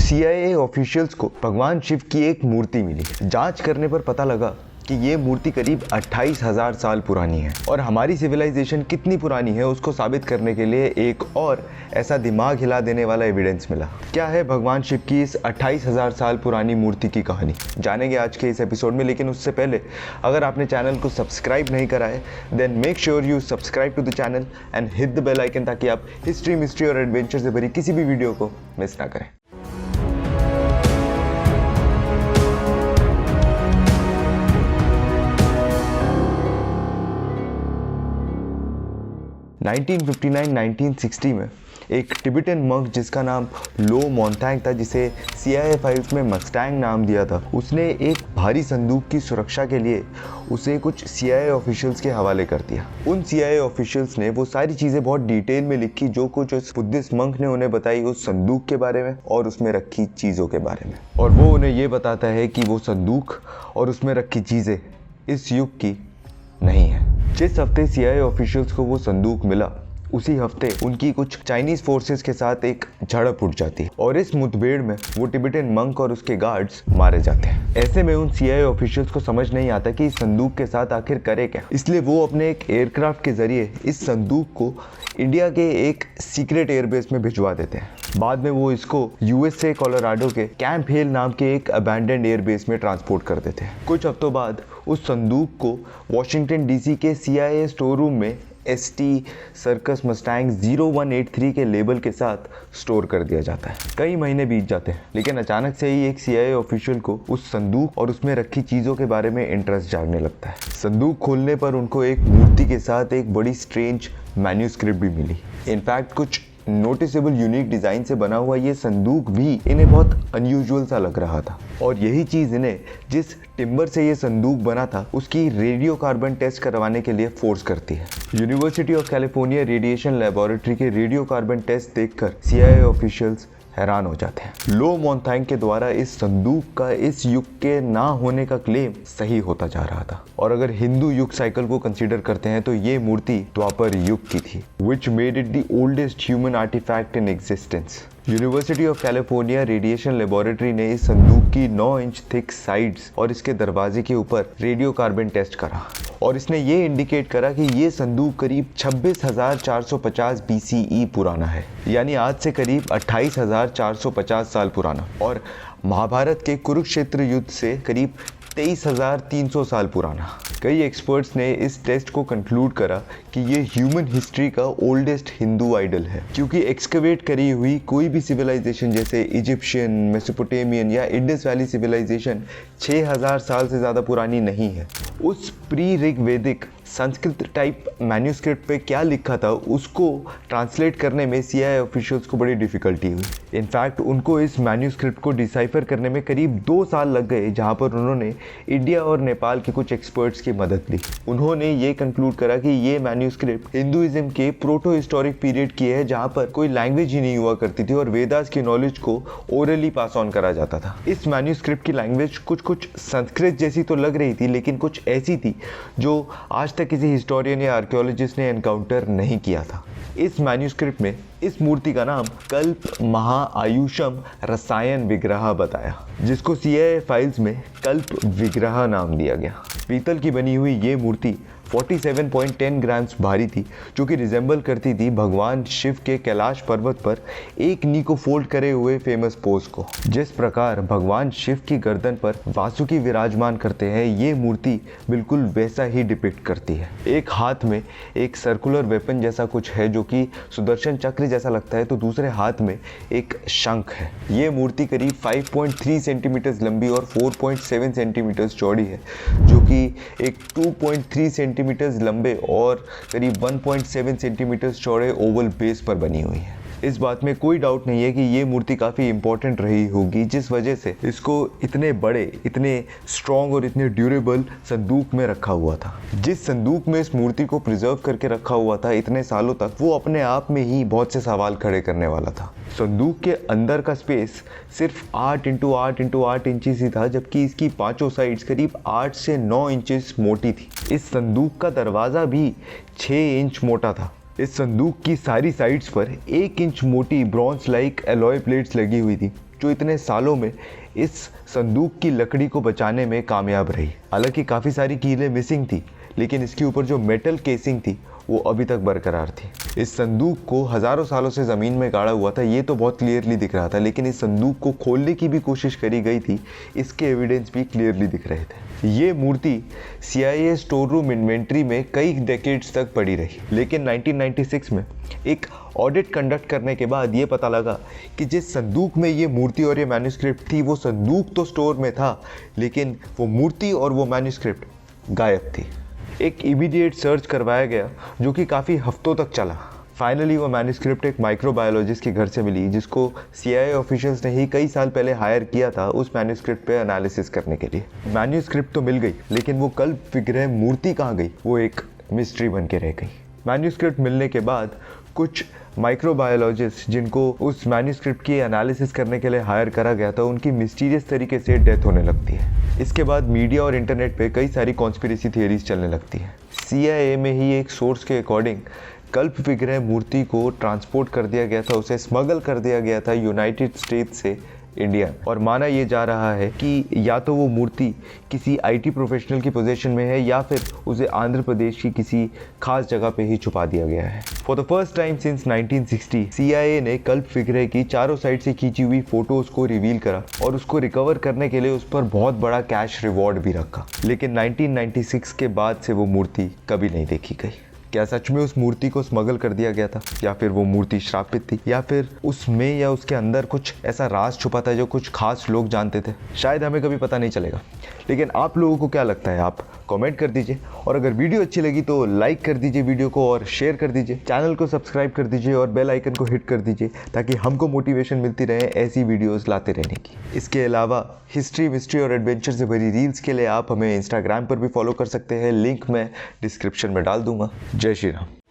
CIA officials को भगवान शिव की एक मूर्ति मिली। जांच करने पर पता लगा कि ये मूर्ति करीब 28,000 साल पुरानी है और हमारी सिविलाइजेशन कितनी पुरानी है उसको साबित करने के लिए एक और ऐसा दिमाग हिला देने वाला एविडेंस मिला। क्या है भगवान शिव की इस 28,000 साल पुरानी मूर्ति की कहानी, जानेंगे आज के इस एपिसोड में। लेकिन उससे पहले अगर आपने चैनल को सब्सक्राइब नहीं करा है then make sure you subscribe to the channel and hit the bell icon, ताकि आप हिस्ट्री, मिस्ट्री और एडवेंचर से भरी किसी भी वीडियो को मिस ना करें। 1959-1960 में एक टिबेटन मंक जिसका नाम लो मोंटैंग था, जिसे CIA फाइल्स में मस्टैंग नाम दिया था, उसने एक भारी संदूक की सुरक्षा के लिए उसे कुछ CIA ऑफिशियल्स के हवाले कर दिया। उन CIA ऑफिशियल्स ने वो सारी चीज़ें बहुत डिटेल में लिखी जो कुछ उस बुद्धिस्ट मंक ने उन्हें बताई उस संदूक के बारे में और उसमें रखी चीज़ों के बारे में। और वो उन्हें ये बताता है कि वो संदूक और उसमें रखी चीज़ें इस युग की नहीं है। जिस हफ्ते CIA ऑफिशियल्स को वो संदूक मिला उसी हफ्ते उनकी कुछ चाइनीज फोर्सेस के साथ एक झड़प उठ जाती है और इस मुठभेड़ में वो टिबेटन मंक और उसके गार्ड्स मारे जाते हैं। ऐसे में उन CIA ऑफिशियल्स को समझ नहीं आता कि इस संदूक के साथ आखिर करे क्या, इसलिए वो अपने एक एयरक्राफ्ट के जरिए इस संदूक को इंडिया के एक सीक्रेट एयरबेस में भिजवा देते हैं। बाद में वो इसको USA कोलोराडो के कैंप हिल नाम के एक अबैंडन्ड एयरबेस में ट्रांसपोर्ट कर देते हैं। कुछ हफ्तों बाद उस संदूक को वॉशिंगटन DC के CIA स्टोर रूम में ST सर्कस मस्टैंग 0183 के लेबल के साथ स्टोर कर दिया जाता है। कई महीने बीत जाते हैं, लेकिन अचानक से ही एक CIA ऑफिशियल को उस संदूक और उसमें रखी चीज़ों के बारे में इंटरेस्ट जागने लगता है। संदूक खोलने पर उनको एक मूर्ति के साथ एक बड़ी स्ट्रेंज मैन्यूस्क्रिप्ट भी मिली। इनफैक्ट कुछ नोटिसेबल यूनिक डिज़ाइन से बना हुआ ये संदूक भी इन्हें बहुत अनयूजुअल सा लग रहा था और यही चीज़ इन्हें जिस टिम्बर से ये संदूक बना था उसकी रेडियो कार्बन टेस्ट करवाने के लिए फोर्स करती है। University of California radiation laboratory के रेडियो कार्बन टेस्ट देखकर CIA ऑफिशियल्स हैरान हो जाते हैं। लो मोंटैंग के द्वारा इस संदूक का इस युग के ना होने का क्लेम सही होता जा रहा था और अगर हिंदू युग साइकिल को कंसीडर करते हैं तो ये मूर्ति द्वापर युग की थी, which made it the oldest human artifact in existence. University of California radiation laboratory ने इस संदूक की 9 इंच थिक साइड्स और इसके दरवाजे के ऊपर रेडियो कार्बन टेस्ट करा और इसने ये इंडिकेट करा कि ये संदूक करीब 26,450 BCE पुराना है, यानी आज से करीब 28,450 साल पुराना, और महाभारत के कुरुक्षेत्र युद्ध से करीब 23,300 साल पुराना। कई एक्सपर्ट्स ने इस टेस्ट को कंक्लूड करा कि ये ह्यूमन हिस्ट्री का ओल्डेस्ट हिंदू आइडल है, क्योंकि एक्सकवेट करी हुई कोई भी सिविलाइजेशन जैसे इजिप्शियन, मेसोपोटामियन या इंडस वैली सिविलाइजेशन 6,000 साल से ज़्यादा पुरानी नहीं है। उस प्री ऋग्वेदिक संस्कृत टाइप मैन्यूस्क्रिप्ट पे क्या लिखा था उसको ट्रांसलेट करने में CIA ऑफिशियल्स को बड़ी डिफ़िकल्टी हुई। इनफैक्ट उनको इस मैन्यूस्क्रिप्ट को डिसाइफर करने में करीब 2 साल लग गए, जहाँ पर उन्होंने इंडिया और नेपाल के कुछ एक्सपर्ट्स की मदद ली। उन्होंने ये कंक्लूड करा कि ये मैन्यूस्क्रिप्ट हिंदुइज्म के प्रोटो हिस्टोरिक पीरियड की है, जहाँ पर कोई लैंग्वेज ही नहीं हुआ करती थी और वेदास की नॉलेज को ओरली पास ऑन करा जाता था। इस मैन्यूस्क्रिप्ट की लैंग्वेज कुछ संस्कृत जैसी तो लग रही थी, लेकिन कुछ ऐसी थी जो आज तक किसी हिस्टोरियन या आर्कियोलॉजिस्ट ने एनकाउंटर नहीं किया था। इस मैन्यूस्क्रिप्ट में इस मूर्ति का नाम कल्प महाआयुषम रसायन विग्रह बताया, जिसको CIA फाइल्स में कल्प विग्रह नाम दिया गया। पीतल की बनी हुई ये मूर्ति 47.10 ग्राम्स भारी थी, जो कि रिजेंबल करती थी भगवान शिव के कैलाश पर्वत पर एक नी को फोल्ड करे हुए फेमस पोज को। जिस प्रकार भगवान शिव की गर्दन पर वासुकी विराजमान करते हैं, ये मूर्ति बिल्कुल वैसा ही डिपिक्ट करती है। एक हाथ में एक सर्कुलर वेपन जैसा कुछ है जो कि सुदर्शन चक्र जैसा लगता है, तो दूसरे हाथ में एक शंख है। ये मूर्ति करीब 5.3 सेंटीमीटर लंबी और 4.7 सेंटीमीटर चौड़ी है, जो कि एक 2.3 सेंटीमीटर लंबे और करीब 1.7 सेंटीमीटर चौड़े ओवल बेस पर बनी हुई है। इस बात में कोई डाउट नहीं है कि ये मूर्ति काफ़ी इंपॉर्टेंट रही होगी, जिस वजह से इसको इतने बड़े, इतने स्ट्रॉन्ग और इतने ड्यूरेबल संदूक में रखा हुआ था। जिस संदूक में इस मूर्ति को प्रिजर्व करके रखा हुआ था इतने सालों तक, वो अपने आप में ही बहुत से सवाल खड़े करने वाला था। संदूक के अंदर का स्पेस सिर्फ 8 × 8 × 8 इंचेस ही था, जबकि इसकी पांचों साइड्स करीब 8 से 9 इंचेस मोटी थी। इस संदूक का दरवाज़ा भी 6 इंच मोटा था। इस संदूक की सारी साइड्स पर 1 इंच मोटी ब्रॉन्ज लाइक एलॉय प्लेट्स लगी हुई थी, जो इतने सालों में इस संदूक की लकड़ी को बचाने में कामयाब रही। हालांकि काफ़ी सारी कीलें मिसिंग थी, लेकिन इसके ऊपर जो मेटल केसिंग थी वो अभी तक बरकरार थी। इस संदूक को हज़ारों सालों से ज़मीन में गाड़ा हुआ था, ये तो बहुत क्लियरली दिख रहा था, लेकिन इस संदूक को खोलने की भी कोशिश करी गई थी, इसके एविडेंस भी क्लियरली दिख रहे थे। ये मूर्ति CIA स्टोर रूम इन्वेंट्री में कई डेकेड्स तक पड़ी रही, लेकिन 1996 में एक ऑडिट कंडक्ट करने के बाद ये पता लगा कि जिस संदूक में ये मूर्ति और ये मैन्यूस्क्रिप्ट थी, वो संदूक तो स्टोर में था, लेकिन वो मूर्ति और वो मैन्यूस्क्रिप्ट गायब थी। एक इमीडिएट सर्च करवाया गया जो कि काफ़ी हफ्तों तक चला। फाइनली वो मैन्यूस्क्रिप्ट एक माइक्रोबायोलॉजिस्ट के घर से मिली, जिसको CIA ऑफिशियल्स ने ही कई साल पहले हायर किया था उस मैन्यूस्क्रिप्ट पे एनालिसिस करने के लिए। मैन्यूस्क्रिप्ट तो मिल गई, लेकिन वो कल्प विग्रह मूर्ति कहाँ गई, वो एक मिस्ट्री बन के रह गई। मैन्यूस्क्रिप्ट मिलने के बाद कुछ माइक्रोबायोलॉजिस्ट जिनको उस मैन्यूस्क्रिप्ट की एनालिसिस करने के लिए हायर करा गया था, उनकी मिस्टीरियस तरीके से डेथ होने लगती है। इसके बाद मीडिया और इंटरनेट पे कई सारी कॉन्स्पिरेसी थियरीज चलने लगती है। CIA में ही एक सोर्स के अकॉर्डिंग कल्प विग्रह मूर्ति को ट्रांसपोर्ट कर दिया गया था, उसे स्मगल कर दिया गया था यूनाइटेड स्टेट्स से इंडिया, और माना यह जा रहा है कि या तो वो मूर्ति किसी IT प्रोफेशनल की पोजीशन में है या फिर उसे आंध्र प्रदेश की किसी खास जगह पे ही छुपा दिया गया है। For the first time since 1960 CIA ने कल्प विग्रह की चारों साइड से खींची हुई फोटोज को रिवील करा और उसको रिकवर करने के लिए उस पर बहुत बड़ा कैश रिवॉर्ड भी रखा, लेकिन 1996 के बाद से वो मूर्ति कभी नहीं देखी गई। क्या सच में उस मूर्ति को स्मगल कर दिया गया था, या फिर वो मूर्ति श्रापित थी, या फिर उसमें या उसके अंदर कुछ ऐसा राज छुपा था जो कुछ खास लोग जानते थे? शायद हमें कभी पता नहीं चलेगा, लेकिन आप लोगों को क्या लगता है? आप कमेंट कर दीजिए, और अगर वीडियो अच्छी लगी तो लाइक कर दीजिए वीडियो को और शेयर कर दीजिए, चैनल को सब्सक्राइब कर दीजिए और बेल आइकन को हिट कर दीजिए ताकि हमको मोटिवेशन मिलती रहे ऐसी वीडियोस लाते रहने की। इसके अलावा हिस्ट्री, मिस्ट्री और एडवेंचर से भरी रील्स के लिए आप हमें इंस्टाग्राम पर भी फॉलो कर सकते हैं, लिंक मैं डिस्क्रिप्शन में डाल दूंगा। जय श्री राम।